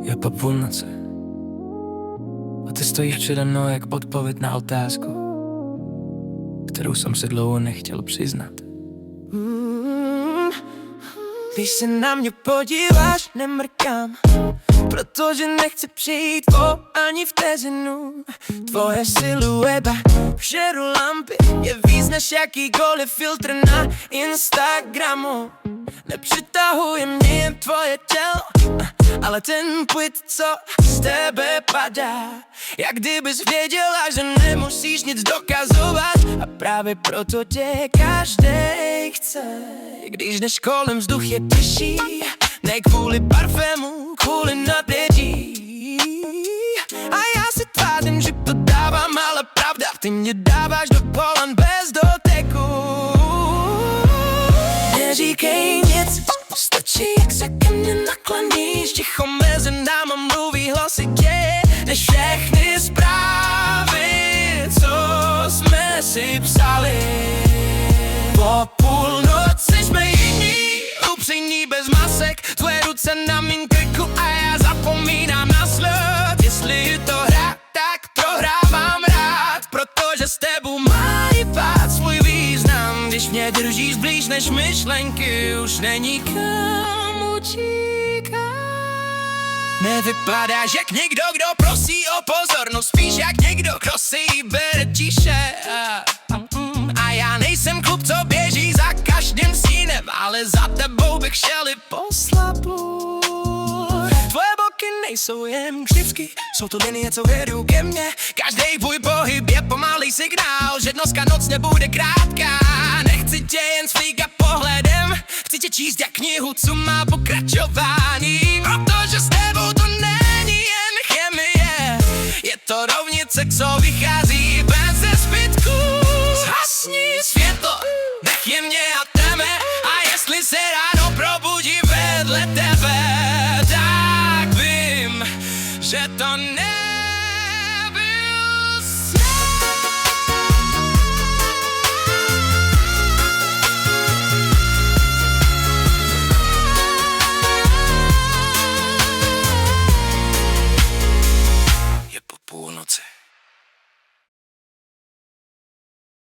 Je po půlnoci a ty stojíš přede mnou jak odpověď na otázku, kterou jsem si dlouho nechtěl přiznat. Když se na mě podíváš, nemrkám, protože nechci přijít o ani vteřinu. Tvoje silueta v šeru lampy je víc než jakýkoliv filtr na Instagramu. Nepřitahuje mě jen tvoje tělo, ale ten pud, co z tebe padá. Jak kdybys věděla, že nemusíš nic dokazovat, a právě proto tě každej chce. Když jdeš kolem, vzduch je těžší, ne kvůli parfému, kvůli napětí. A já si tvářím, že to dávám, ale pravda, ty mě dáváš do polan bez doteku. Neříkej nic, stačí, jak se ke mně nakloníš. Ticho mezi náma mluví hlasitě než všechny zprávy, co jsme si psali. Po půlnoci jsme jiní, upřímní bez masek, tvoje ruce na mým krku a já zapomínám na sled. Jestli je to hra, tak prohrávám rád, protože s tebou má pát svůj význam. Když mě držíš blíž než myšlenky, už není kam utíkat. Nevypadáš jak někdo, kdo prosí o pozornost, spíš jak někdo, kdo si ji bere tiše. A já nejsem kluk, co běží za každým stínem, ale za tebou bych šel i po slabu. Tvoje boky nejsou jen křivky, jsou to linie, co vedou ke mně. Každý tvůj pohyb je pomalý signál, že dneska noc nebude krátká. Nechci tě jen sflíkat pohledem, chci tě číst jak knihu, co má pokračování. Protože s tebou to není jen chemie, je to rovnice, co vychází bez zbytku. Zhasni světlo, nech je mě a tebe, a jestli se ráno probudí vedle tebe, tak vím, že to ne